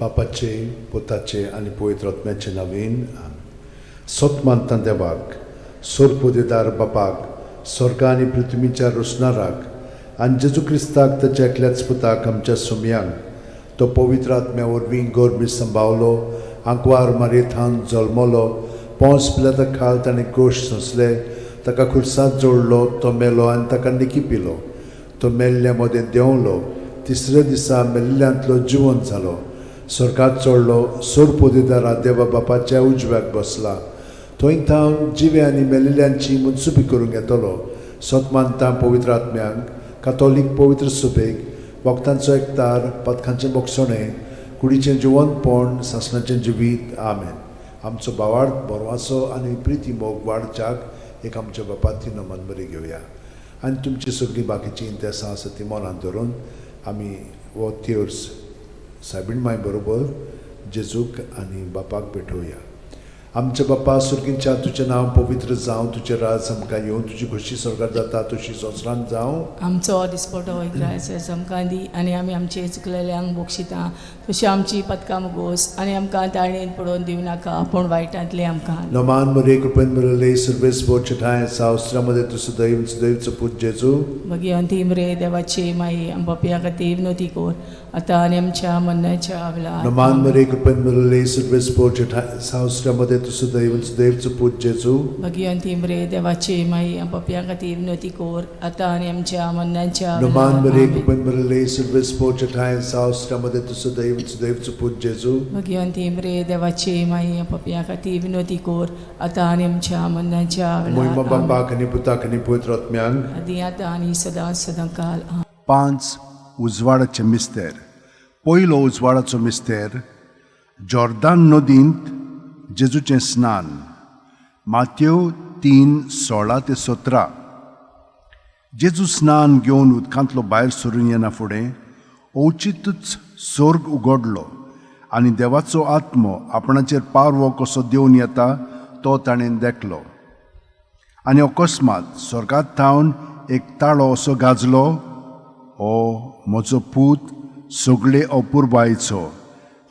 बापाचे पुताचे आनी पवित्र आत्म्याचे नांवेन सोत मानता देवाक सोरपोदेदार बापाक स्वर्गा आनी पृथ्वीच्या रुसणाराक आनी जेजू क्रिस्ताक ताच्या एकल्याच पुताक आमच्या सुमयांक तो पवित्र आत्म्या वरवीं गोरबी सांबावलो आंकवार मारयेंत जल्मलो पोंस पिलाता खाल ताणें गोश सोंसले ताका खुर्सांत जोडलो तो मेलो आनी ताका निकी पिलो तो मेल्ल्या मदें देंवलो तिसऱ्या दिसा मेल्ल्यांतलो जिवंत जालो स्वर्गात चडलो सोरपोदेदारा देवा बापाच्या उजव्याक बसला थंय थावन जिवे आनी मेलिल्ल्यांची मुनसुबी करूंक येतलो सोत मानता पवित्र आत्म्यांक कातोलीक पवित्र सुबेक वखदांचो एकतार पथकांचें मोगसणें कुडीचें जिवंतपण सासणाचें जिवीत आमेन. आमचो बावार्थ बरवासो आनी प्रिती मोग वाडच्याक एक आमच्या बापाची नमन बरी घेवया आनी तुमची सगळीं बाकीची इंतेसां आसा ती मनांत धरून आमी वो थियोर्स सायबीण माय बरोबर जेजूक आनी बापाक भेटोवया. आमच्या बापा सुर्गींच्या तुजें नांव पवित्र जावं तुजें राज आमकां येवं तुजी खुशी स्वर्गात जाता तशी संवसारांत जावं. आमचो दिसपटो इकरायस आमकां दी आनी आमी आमचे चुकलेल्यांक बोक्षिता तशी आमची पथकां मुगोस आनी आमकां ताळणेन पडोवन दिवं नाका पूण वायटांतले आमकां. नमान मरे कृपेन मरले सर्वेस बोचठाय सावस्त्रामध्ये तुझं दैवचं पूज जेजू मगी अंतिम रे देवाचे माई आमच्या खातीर विनोती कोर आतां आनी आमच्या मरणाच्या वेळार. नमान मरे कृपेन मरले सर्वेस बोचठाय सावस्त्रामध्ये तुझं दैवचं पूज जेजू मगी अंतिम रे देवाचे माई आमच्या खातीर विनोती कोर आतां आनी आमच्या मरणाच्या वेळार. नमान मरे कृपेन मरले सर्वेस बोचठाय सावस्त्रामध्ये तुझं दैवचं पूज जेजू मगी अंतिम रे देवाचे माई आमच्या खातीर विनोती कोर आतां आनी आमच्या मरणाच्या महिमा वेळार. बापाक आनी पुताक आनी पवित्र आत्म्यांक आदी आतां आनी सदां काल. 5 उजवाडाचे मिस्तेर. पयलो उजवाडाचो मिस्तेर जॉर्दान नदींत जेजूचें स्नान. माथ्यो 3:16-17. जेजू स्नान घेवन उदकांतलो भायर सरून येना फुडें ओचितूच सोर्ग उगडलो आनी देवाचो आत्मो आपणाचेर पारवो कसो देवन येता तो ताणें देखलो आनी अकस्मात स्वर्गांत थावन एक ताळो असो गाजलो, ओ म्हजो पूत सगळे अपुरबायेचो,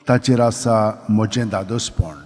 ताचेर आसा म्हजें दादोसपण.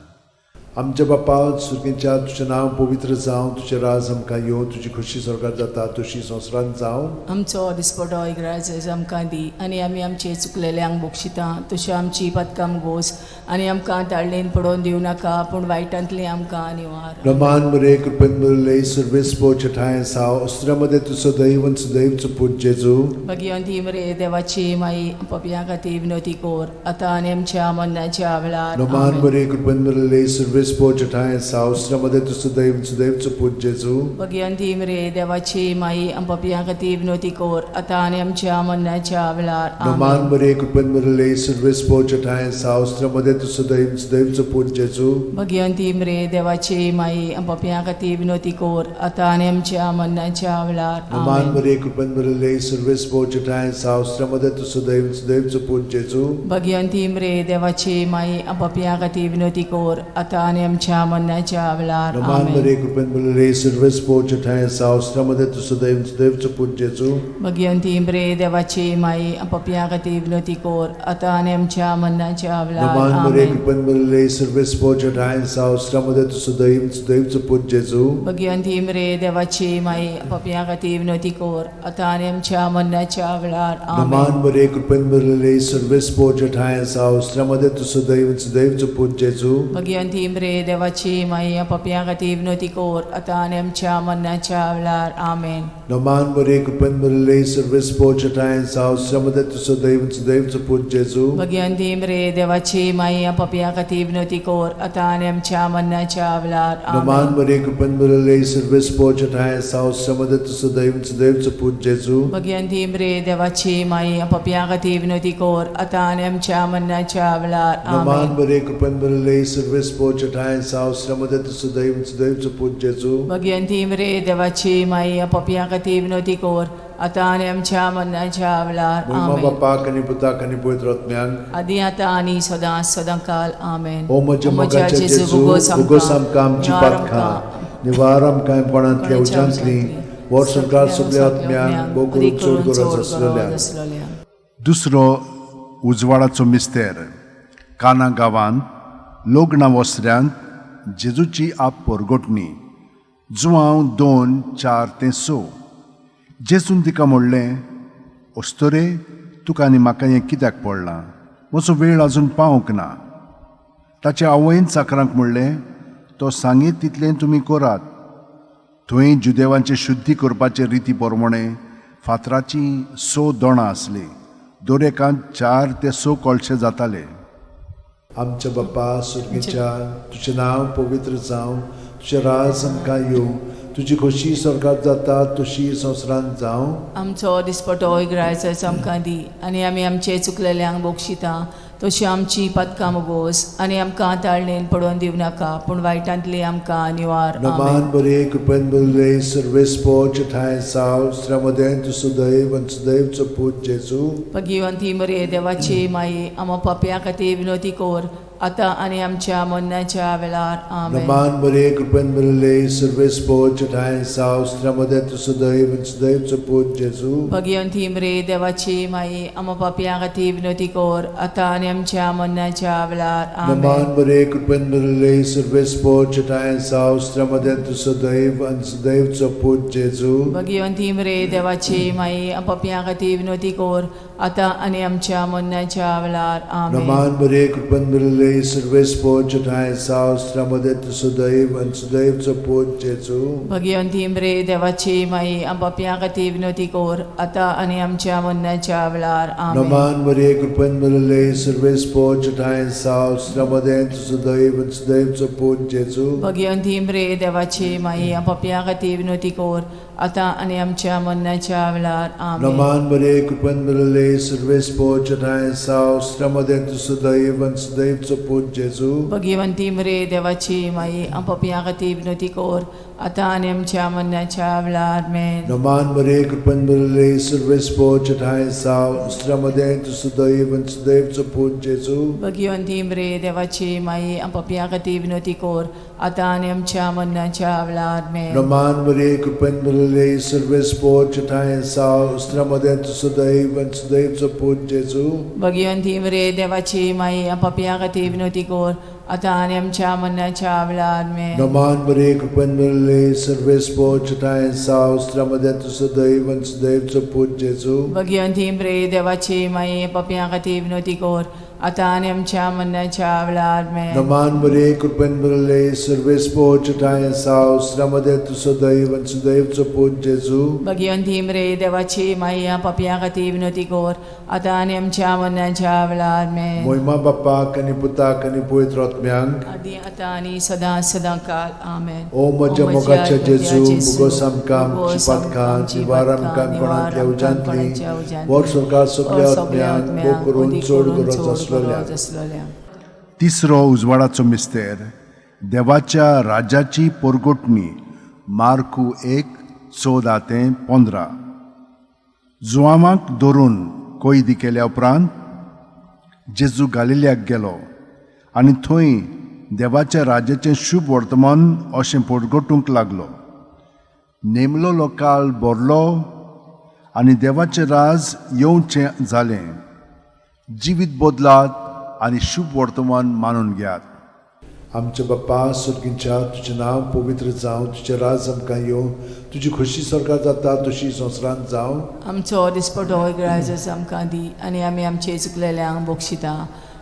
आमच्या बापा सुर्गींच्या तुजें नांव पवित्र जावं तुजें राज आमकां येवं तुजी खुशी स्वर्गात जाता तशी संवसारांत जावं. आमचो दिसपटो इकरायस आमकां दी आनी आमी आमचे चुकलेल्यांक बोक्षिता तशी आमची पथकां मुगोस आनी आमकां ताळणेन पडोवन दिवं नाका पूण वायटांतले आमकां निवार. नमान मरे कृपेन मरले सर्वेस बोचठाय सावस्त्रामध्ये तुझं दैवचं पूज जेजू मगी अंतिम रे देवाची माई आमच्या खातीर विनोती कोर आतां आनी आमच्या मरणाच्या वेळार. नमान मरे कृपेन मरले सर्वेस बोचठाय सावस्त्रामध्ये तुझं दैवचं पूज जेजू मगी अंतिम रे देवाची माई आमच्या खातीर विनोती कोर आतां आनी आमच्या मरणाच्या वेळार. नमान मरे कृपेन मरले सर्वेस बोचठाय सावस्त्रामध्ये तुझं दैवचं पूज जेजू मगी अंतिम रे देवाची माई आमच्या खातीर विनोती कोर आतां आनी आमच्या मरणाच्या वेळार. नमान मरे कृपेन मरले सर्वेस बोचठाय सावस्त्रामध्ये तुझं दैवचं पूज जेजू मगी अंतिम रे देवाची माई आमच्या खातीर विनोती कोर आतां आनी आमच्या मरणाच्या वेळार. नमान मरे कृपेन मरले सर्वेस बोचठाय सावस्त्रामध्ये तुझं दैवचं पूज जेजू मगी अंतिम रे देवाची माई आमच्या खातीर विनोती कोर आतां आनी आमच्या मरणाच्या वेळार. नमान मरे कृपेन मरले सर्वेस बोचठाय सावस्त्रामध्ये तुझं दैवचं पूज जेजू मगी अंतिम रे देवाची माई आमच्या खातीर विनोती कोर आतां आनी आमच्या मरणाच्या वेळार. नमान मरे कृपेन मरले सर्वेस बोचठाय सावस्त्रामध्ये तुझं दैवचं पूज जेजू मगी अंतिम रे देवाची माई आमच्या खातीर विनोती कोर आतां आनी आमच्या मरणाच्या वेळार. आमेन. नमान मरे कृपेन मरले सर्वेस बोचठाय सावस्त्रामध्ये तुझं दैवचं पूज जेजू मगी अंतिम रे देवाची माई आमच्या खातीर विनोती कोर आतां आनी आमच्या मरणाच्या वेळार. नमान मरे कृपेन मरले सर्वेस बोचठाय सावस्त्रामध्ये तुझं दैवचं पूज जेजू मगी अंतिम रे देवाची माई आमच्या खातीर विनोती कोर आतां आनी आमच्या मरणाच्या वेळार. नमान मरे कृपेन मरले सर्वेस बोचठाय सावस्त्रामध्ये तुझं दैवचं पूज जेजू मगी अंतिम रे देवाची माई आमच्या खातीर विनोती कोर आतां आनी आमच्या मरणाच्या वेळार. महिमा आमेन. बापाक आनी पुताक आनी पवित्र आत्म्यांक आदी आतां आनी सदां काल. आमेन. ओ म्हज्या मोगाचे जेजू उगोस आमकां आमची पातखां निवार आमकां पणांतल्या उज्यांतली वर सरकार सगळ्या आत्म्यांक भोव करून चड गरज आसलेल्या. दुसरो उजवाडाचो मिस्तेर काना गांवांत लोगना वस्त्र्यांत जेजूची आप परगोटणी जुवांव 2:4-6. जेजून तिका म्हणलें, ओस्तोरे, तुका आनी म्हाका हें कित्याक पडलां? म्हजो वेळ आजून पावूंक ना. ताच्या आवयन चाकरांक म्हणलें, तो सांगीत तितलें तुमी करात. थंय जुदेवांचे शुद्धी करपाचे रिती प्रमाणे फातराची 6 दोणां आसलीं. दरेकांत 4 ते 6 कळशे जाताले. आमच्या बाप्पा सुर्गेच्या, तुजें नांव पवित्र जावं, तुजें राज आमकां येवं, तुजी खोशी स्वर्गांत जाता तशी संवसारांत जावं. आमचो दिसपटो इग्रायचो आमकां दी, आनी आमी आमचे चुकलेल्यांक बोगशिता तशी आमची पदकां मोगोस, आनी आमकां ताळणेन पडोवन दिवं नाका, पूण वायटांतली आमकां निवार. नमान बरे कृपेन बरले सर्वेस्पोच ठाय साव श्रमदेन तु सुदैव आणि सुदैवचो पूत जेजू. भगिवंती मरे देवाची माई, आमो पापया खातीर विनोदी कोर, आता आनी आमच्या मरणाच्या वेळार. आमेन. नमान बरे कृपेन बरले सर्वेस्पोच ठाय साव श्रमदेन तु सुदैव आणि सुदैवचो पूत जेजू. भगिवंती मरे देवाची माई, आमो पापया खातीर विनोदी कोर, आता आनी आमच्या मरणाच्या वेळार. आमेन. नमान बरे कृपेन बरले सर्वेस्पोच ठाय साव श्रमदेन तु सुदैव आणि सुदैवचो पूत जेजू. भगिवंती मरे देवाची माई, आमो पापया खातीर विनोदी कोर, आता आनी आमच्या मरणाच्या वेळार. आमेन. नमान बरे कृपेन बरले सर्वेस्पोच ठाय साव श्रमदेन तु सुदैव आणि सुदैवचो पूत जेजू. भगिवंती मरे देवाची माई, आमो पापया खातीर विनोदी कोर, आता आनी आमच्या मरणाच्या वेळार. आमेन. नमान बरे कृपेन बरले सर्वेस्पोच ठाय साव श्रमदेन तु सुदैव आणि सुदैवचो पूत जेजू. भगिवंती मरे देवाची माई, आमो पापया खातीर विनोदी कोर, आता आनी आमच्या मरणाच्या वेळार. आमेन. नमान बरे कृपेन बरले सर्वेस्पोच ठाय साव श्रमदेन तु सुदैव आणि सुदैवचो पूत जेजू. भगिवंती मरे देवाची माई, आमो पापया खातीर विनोदी कोर, आता आनी आमच्या मरणाच्या वेळार. आमेन. नमान बरे कृपेन बरले सर्वेस्पोच ठाय साव श्रमदेन तु सुदैव आणि सुदैवचो पूत जेजू. भगिवंती मरे देवाची माई, आमो पापया खातीर विनोदी कोर, आता आनी आमच्या मरणाच्या वेळार. आमेन. नमान बरे कृपेन बरले सर्वेस्पोच ठाय साव श्रमदेन तु सुदैव आणि सुदैवचो पूत जेजू. भगिवंती मरे देवाची माई, आमो पापया खातीर विनोदी कोर, आता आनी आमच्या मरणाच्या वेळार. आमेन. नमान बरे कृपेन बरले सर्वेस्पोच ठाय साव श्रमदेन तु सुदैव आणि सुदैवचो पूत जेजू. भगिवंती मरे देवाची माई, आमो पापया खातीर विनोदी कोर, आता आनी आमच्या मरणाच्या वेळार. आमेन. नमान बरे कृपेन बरले सर्वेस्पोच ठाय साव श्रमदेन तु सुदैव आणि सुदैवचो पूत जेजू. भगिवंती मरे देवाची माई, आमो पापया खातीर विनोदी कोर, आता आनी आमच्या मरणाच्या वेळार. आमेन. मोहिमा बाप्पाक आणि पुताक आणि पवित्र आत्म्यांक. आदी आतां आनी सदां सदांकाळ. आमेन. ओ म्हज्या मोगाच्या जेजू, मुगोस आमकां आमची पातकां, जिवार आमकां कोणांतल्या उजांतली, वर सरकार सगळ्या आत्म्यांक भोव करून चड गरज आसलेल्या. तिसरो उजवाडाचो मिस्तेर, देवाच्या राज्याची परगोटणी. मार्कू 1:14-15. जुआमाक धरून कोयदी केल्या उपरांत जेजू गालिल्याक गेलो आनी थंय देवाच्या राज्याचें शुभ वर्तमान अशें परगोटूंक लागलो. नेमलोलो काळ भरलो आनी देवाचें राज येवचें जालें. जिवीत बदलात आनी शुभ वर्तमान मानून घेयात. आमच्या बाप्पा सुर्गीच्या, तुजें नांव पवित्र जावं, तुजें राज आमकां येवं, तुजी खोशी स्वर्गांत जाता तशी संवसारांत जावं. आमचो दिसपटो इग्रायचो आमकां दी, आनी आमी आमचे चुकलेल्यांक बोगशिता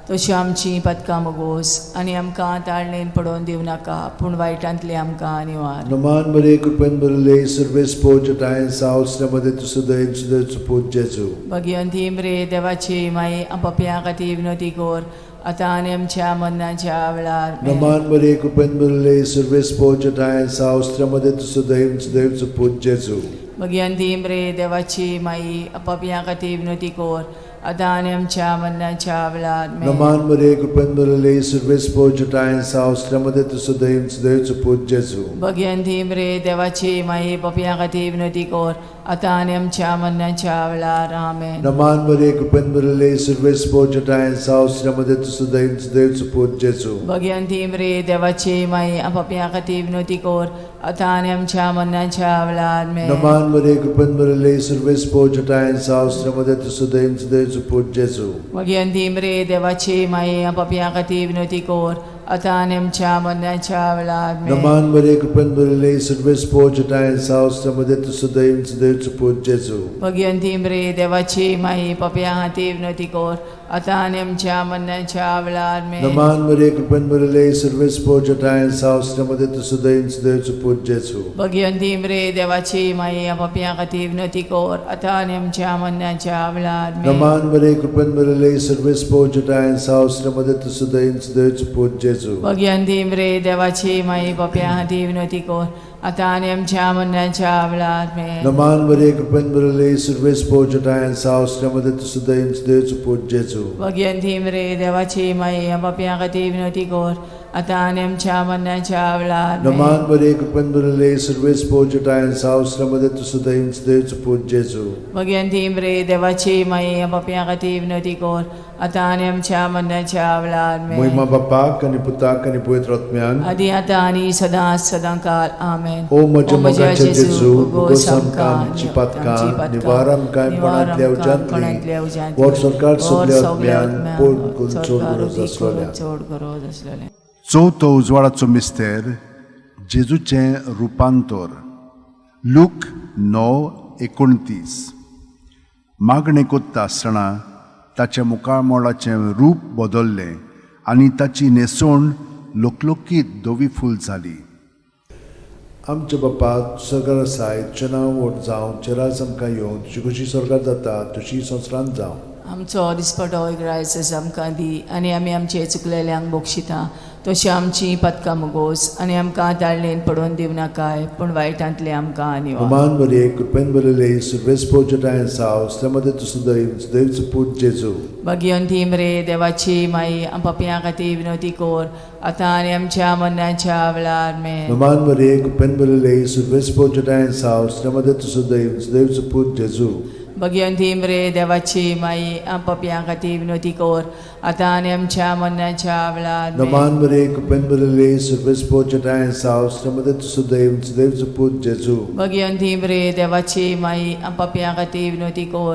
तशी आमची पदकां मोगोस, आनी आमकां ताळणेन पडोवन दिवं नाका, पूण वायटांतली आमकां निवार. नमान बरे कृपेन बरले सर्वेस्पोच ठाय साव श्रमदेन तु सुदैव सुदैवचो पूत जेजू. भगिवंती मरे देवाची माई, आमो पापया खातीर विनोदी कोर, आता आनी आमच्या मरणाच्या वेळार. आमेन. नमान बरे कृपेन बरले सर्वेस्पोच ठाय साव श्रमदेन तु सुदैव सुदैवचो पूत जेजू. भगिवंती मरे देवाची माई, आमो पापया खातीर विनोदी कोर, आता आनी आमच्या मरणाच्या वेळार. आमेन. नमान बरे कृपेन बरले सर्वेस्पोच ठाय साव श्रमदेन तु सुदैव सुदैवचो पूत जेजू. भगिवंती मरे देवाची माई, पापया खातीर विनोदी कोर, आता आनी आमच्या मरणाच्या वेळार आमेन. Naman Maria, Kupen Maria, Silves Pojata and South Ramade to Sudain, Sudain support Jesu. Bhagwanti मरे देवाची माई आपापल्या खातीर विनवती कर आता आनी आमच्या मरणाच्या वेळार आमेन. Naman Maria, Kupen Maria, Silves Pojata and South Ramade to Sudain, Sudain support Jesu. Bhagwanti मरे देवाची माई आपापल्या खातीर विनवती कर आता आनी आमच्या मरणाच्या वेळार आमेन. Naman Maria, Kupen Maria, Silves Pojata and South Ramade to Sudain, Sudain support Jesu. Bhagwanti मरे देवाची माई आपापल्या खातीर विनवती कर आता आनी आमच्या मरणाच्या वेळार आमेन. Naman Maria, Kupen Maria, Silves Pojata and South Ramade to Sudain, Sudain support Jesu. Bhagwanti मरे देवाची माई आपापल्या खातीर विनवती कर आता आनी आमच्या मरणाच्या वेळार आमेन. Naman Maria, Kupen Maria, Silves Pojata and South Ramade to Sudain, Sudain support Jesu. Bhagwanti मरे देवाची माई आपापल्या खातीर विनवती कर आता आनी आमच्या मरणाच्या वेळार आमेन. Naman Maria, Kupen Maria, Silves Pojata and South Ramade to Sudain, Sudain support Jesu. Bhagwanti मरे देवाची माई आपापल्या खातीर विनवती कर आता आनी आमच्या मरणाच्या वेळार आमेन. Naman Maria, Kupen Maria, Silves Pojata and South Ramade to Sudain, Sudain support Jesu. Bhagwanti मरे देवाची माई आपापल्या खातीर विनवती कर आता आनी आमच्या मरणाच्या वेळार आमेन. Moima Bapak and Putak and Poetratmian. आदी आता आनी सदां सदांकाल आमेन. O Maja Magacha Jesu, Ugosam Kam, Chipatka, Nivaram Kam Panatlia Ujantli, What Sarkar Subliatmian, Pol Kulchor Zaslolia. चवथो उजवाडाचो मिस्तेर जेजूचें रुपांतर लूक 9:29 मागणें कोत्ता आसतना ताच्या मुखामोळाचें रूप बदल्लें आनी ताची न्हेसोण लोकलोकीत धवी फूल जाली. आमच्या बापाक सरकार आसाय चनाव वोट जावं चेरास आमकां येवं तुजी कशी सरकार जाता तशी संवसारांत जावं. आमचो दिसपटो इग्रायस आमकां दी आनी आमी आमचे चुकलेल्यांक बोगशिता तशी आमची पदकां मुगोस आनी आमकां ताळणेन पडोवन दिवं नाकाय पूण वायटांतले आमकां निवार. Naman Maria, Kupen Maria, Silves Pojata and South Ramade to Sudain, Sudain support Jesu. Bhagwanti मरे देवाची माई आपापल्या खातीर विनवती कर आता आनी आमच्या मरणाच्या वेळार आमेन. Naman Maria, Kupen Maria, Silves Pojata and South Ramade to Sudain, Sudain support Jesu. Bhagwanti मरे देवाची माई आपापल्या खातीर विनवती कर आता आनी आमच्या मरणाच्या वेळार आमेन. Naman Maria, Kupen Maria, Silves Pojata and South Ramade to Sudain, Sudain support Jesu. Bhagwanti मरे देवाची माई आपापल्या खातीर विनवती कर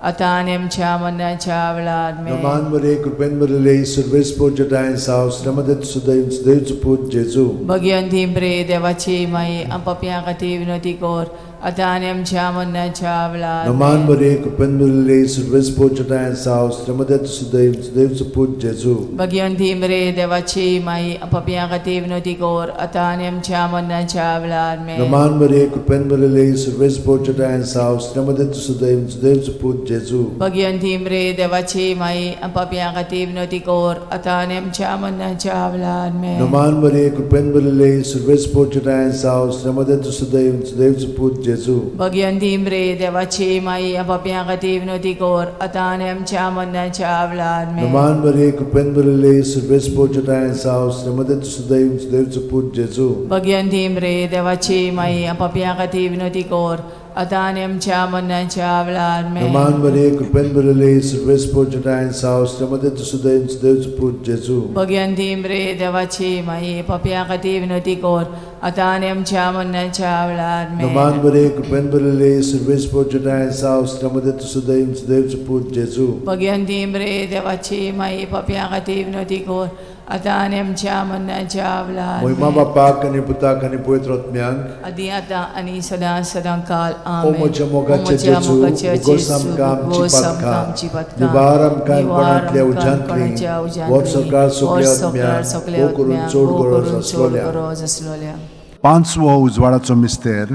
आता आनी आमच्या मरणाच्या वेळार आमेन. Naman Maria, Kupen Maria, Silves Pojata and South Ramade to Sudain, Sudain support Jesu. Bhagwanti मरे देवाची माई आपापल्या खातीर विनवती कर आता आनी आमच्या मरणाच्या वेळार Naman amen. Maria, Kupen Maria, Silves Pojata and South Ramade to Sudain, Sudain support Jesu. Bhagwanti मरे देवाची माई आपापल्या खातीर विनवती कर आता आनी आमच्या मरणाच्या वेळार आमेन. Naman Maria, Kupen Maria, Silves Pojata and South Ramade to Sudain, Sudain support Jesu. Bhagwanti मरे देवाची माई आपापल्या खातीर विनवती कर आता आनी आमच्या मरणाच्या वेळार आमेन. Naman Maria, Kupen Maria, Silves Pojata and South Ramade to Sudain, Sudain support Jesu. Bhagwanti मरे देवाची माई आपापल्या खातीर विनवती कर आता आनी आमच्या मरणाच्या वेळार आमेन. Naman Maria, Kupen Maria, Silves Pojata and South Ramade to Sudain, Sudain support Jesu. Bhagwanti मरे देवाची माई आपापल्या खातीर विनवती कर आता आनी आमच्या मरणाच्या वेळार आमेन. Naman Maria, Kupen Maria, Silves Pojata and South Ramade to Sudain, Sudain support Jesu. Bhagwanti मरे देवाची माई आपापल्या खातीर विनवती कर आता आनी आमच्या मरणाच्या वेळार आमेन. Naman Maria, Kupen Maria, Silves Pojata and South Ramade to Sudain, Sudain support Jesu. Bhagwanti मरे देवाची माई आपापल्या खातीर विनवती कर आता आनी आमच्या मरणाच्या वेळार Moima amen. Bapak and Putak and Poetratmian. आदी आता आनी सदां सदांकाल O amen. Maja Magacha O Maja Jesu, Magacha Ugosam Jesu, Kam Ugosam Kam Chipatka, Chipatka, Nivaram Kam Nivaram Panatlia Kam Ujantli, Panatlia Ujantli, What Sarkar Or Sarkar Subliatmian, Subliatmian, O Kurun Chod O Goro Kurun Chod Zaslolia. Goro Zaslolia. पांचवो उजवाडाचो मिस्तेर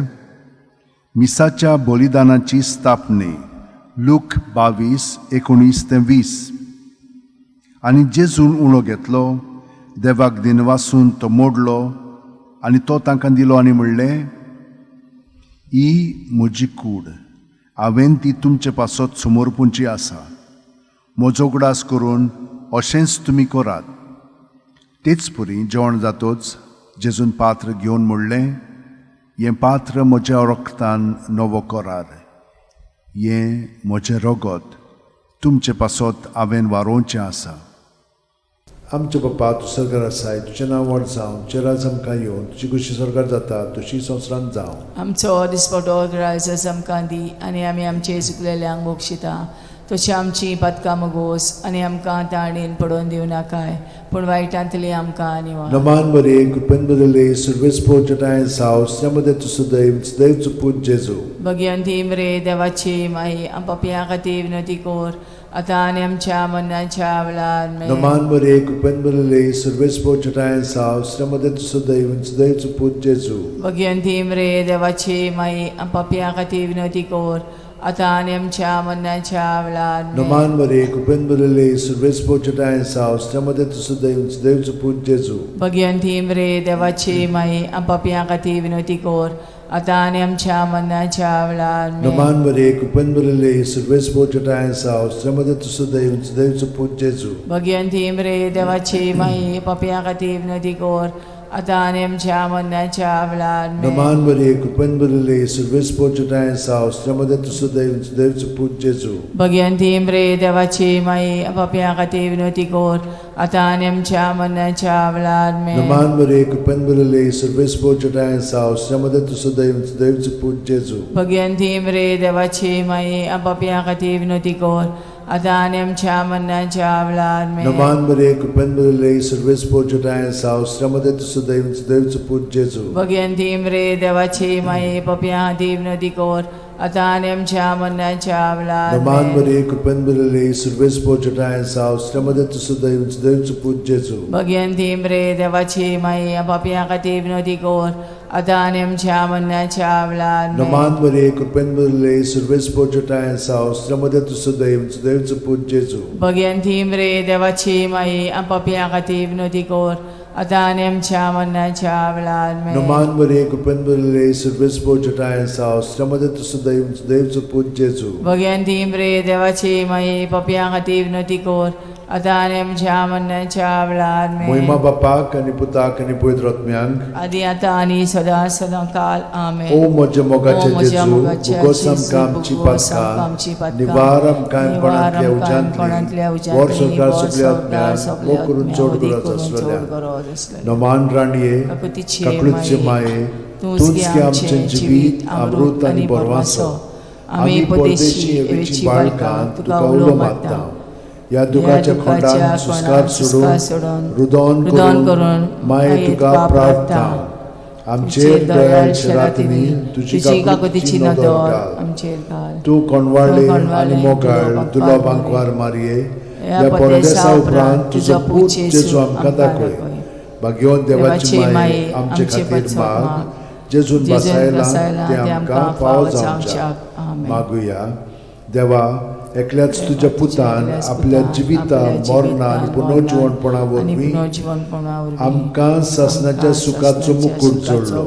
मिसाच्या बलिदानाची स्थापने look 22:19-20 आनी जेजून उणो घेतलो देवाक दिनवासून तो मोडलो आनी तो तांकां दिलो आनी म्हणलें ही म्हजी कूड हांवें ती तुमचे पासत समोरपुंची आसा म्हजो उगडास करून अशेंच तुमी करात. तेच परी जेवण जातोच जेजून पात्र घेवन म्हणलें हें पात्र म्हज्या रक्तान नवो करार. हें म्हजें रगत तुमचे पासत हांवें वारोवचें आसा. आमचे बापा तूं स्वर्गार आसाय, तुजें नांव व्हड जावं, तुजें राज आमकां येवं, तुजी कुशी स्वर्गार जाता तशी संवसारांत जावं. आमचो दिसपटो रायज आमकां दी आनी आमी आमचे चुकलेल्यांक बक्षिता. तशी आमची पातकां मोगोस आनी आमकां ताणीन पडोवन दिवं नाकाय, पूण वायटांतली आमकां निवार. नमान बरे कृपेन बदले सुरवेस पोचटाय साव श्रमदे तुसो दैवचो पूत जेजू. भगवंती मरे देवाची माई आम पापयां खातीर विनंती कोर, आतां आनी आमच्या मरणाच्या वेळार आमेन. नमान बरे कृपेन बदले सुरवेस पोचटाय साव श्रमदे तुसो दैवचो पूत जेजू. भगवंती मरे देवाची माई आम पापयां खातीर विनंती कोर, आतां आनी आमच्या मरणाच्या वेळार आमेन. नमान बरे कृपेन बदले सुरवेस पोचटाय साव श्रमदे तुसो दैवचो पूत जेजू. भगवंती मरे देवाची माई आम पापयां खातीर विनंती कोर, आतां आनी आमच्या मरणाच्या वेळार आमेन. नमान बरे कृपेन बदले सुरवेस पोचटाय साव श्रमदे तुसो दैवचो पूत जेजू. भगवंती मरे देवाची माई पापयां खातीर विनंती कोर, आतां आनी आमच्या मरणाच्या वेळार आमेन. नमान बरे कृपेन बदले सुरवेस पोचटाय साव श्रमदे तुसो दैवचो पूत जेजू. भगवंती मरे देवाची माई पापयां खातीर विनंती कोर, आतां आनी आमच्या मरणाच्या वेळार आमेन. नमान बरे कृपेन बदले सुरवेस पोचटाय साव श्रमदे तुसो दैवचो पूत जेजू. भगवंती मरे देवाची माई पापयां खातीर विनंती कोर, आतां आनी आमच्या मरणाच्या वेळार आमेन. नमान बरे कृपेन बदले सुरवेस पोचटाय साव श्रमदे तुसो दैवचो पूत जेजू. भगवंती मरे देवाची माई पापयां खातीर विनंती कोर, आतां आनी आमच्या मरणाच्या वेळार नमान आमेन. बरे कृपेन बदले सुरवेस पोचटाय साव श्रमदे तुसो दैवचो पूत जेजू. भगवंती मरे देवाची माई पापयां खातीर विनंती कोर, आतां आनी आमच्या मरणाच्या वेळार आमेन. नमान बरे कृपेन बदले सुरवेस पोचटाय साव श्रमदे तुसो दैवचो पूत जेजू. भगवंती मरे देवाची माई पापयां खातीर विनंती कोर, आतां आनी आमच्या मरणाच्या वेळार आमेन. नमान बरे कृपेन बदले सुरवेस पोचटाय साव श्रमदे तुसो दैवचो पूत जेजू. भगवंती मरे देवाची माई पापयां खातीर विनंती कोर, आतां आनी आमच्या मरणाच्या वेळार आमेन. महिमा बापाक आनी पुताक आनी पवित्र आत्म्यांक. आदी आतां आनी सदां काल आमेन. ओ म्हज्या मोगाचे ओ म्हज्या जेजू, मोगाच्या भुगोस जेजू, आमकां आमची भुगोस आमकां आमची पातकां, पातकां, निवार आमकां निवार कोणांतल्या आमकां कोणांतल्या उज्यांतली, वर सरकार वर सगल्या सरकार आत्म्यांक, सगल्या वो करून चड आत्म्यांक, गरज करून आसलेल्या. चड गरज आसलेल्या. नमान राणये, काकुतीचे काकुळीचे माये, तूंच घे आमचें जिवीत, अमृत आनी बोरवासो. आमी परदेशी येवेची बाळकां तुका उलो मागता. ह्या दुखाच्या खोंडान सुस्कार सोडून रुदोन करून माये तुका प्रार्थना. आमचेर दयाळ शरातनी तुजी काकुतीची नदर घाल. आमचेर घाल. तूं कोणवाळे आनी मोगाळ दुलोबांक वार मारये. ह्या परदेसा उपरांत तुजो पूत जेजू आमकां दाखय. भाग्यवान देवाची माये आमचे खातीर माग. जेजून बसायला ते आमकां फावो जावच्याक मागुया. देवा, एकल्याच तुज्या पुतान आपल्या जिविता मरणा आनी पुनर्जीवनपणा वरवीं आमकां सासणाच्या सुखाचो मुकूट जोडलो.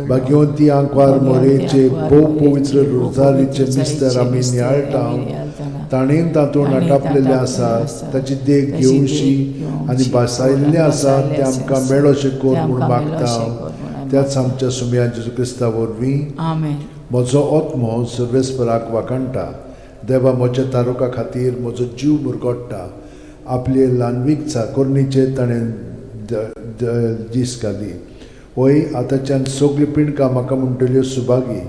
भाग्यवंती आंकवार मोरेचे भोव पवित्र रोजारीचे मिस्तर आमी नियाळटाव. ताणेन तातूंत आटापलेले आसा ताची देख घेवशी आनी बसायल्ले आसा ते आमकां मेळोशे कोर म्हूण मागता. त्याच आमच्या सुम्या जेजू क्रिस्ता वरवीं म्हजो आत्मो सर्वेस्पराक वाकणटा. देवा, म्हज्या तारुका खातीर म्हजो जीव मुरगोडटा. आपले ल्हानवीक चाकोरणीचे ताणें दीस घाली. होय, आतांच्यान सगळी पिणकां म्हाका म्हणटल्यो सुभागी.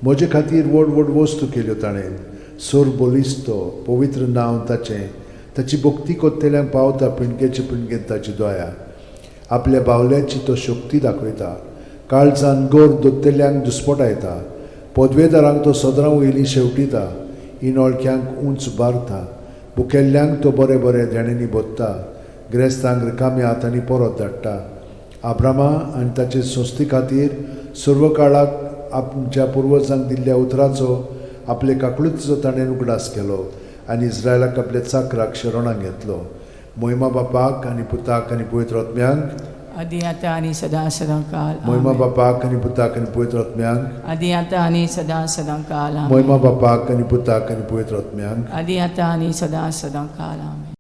म्हजे खातीर व्हड व्हड वस्तू केल्यो ताणें. सोर बोलिस्तो, पवित्र नांव ताचें. ताची भक्ती कोत्तेल्यांक पावता पिणकेचे पिणकेंत ताची दोया. आपल्या बावल्याची तो शक्ती दाखयता. काळजान गोर दोत्तेल्यांक दुस्पटायता. पदवेदारांक तो सदरां वयलीं शेवटिता. इनोळख्यांक उंच बारता. भुकेल्ल्यांक तो बरे बरे देणेनी बोदता. गिरेस्तांक रिकाम्या हातांनी परत धाडटा. आब्रामा आनी ताचे संस्थे खातीर सर्व काळाक आमच्या पुर्वजांक दिल्ल्या उतराचो आपले काकळुचो ताणें उगडास केलो आनी इस्रायलाक आपल्या चाकराक शरणांत घेतलो. महिमा बापाक आनी पुताक आनी पवित्र आत्म्यांक. आदी आतां आनी सदां काल. महिमा बापाक आनी पुताक आनी पवित्र आत्म्यांक. आदी आतां आनी सदां काल. महिमा बापाक आनी पुताक आनी पवित्र आत्म्यांक. आदी आतां आनी सदां काल. आमेन.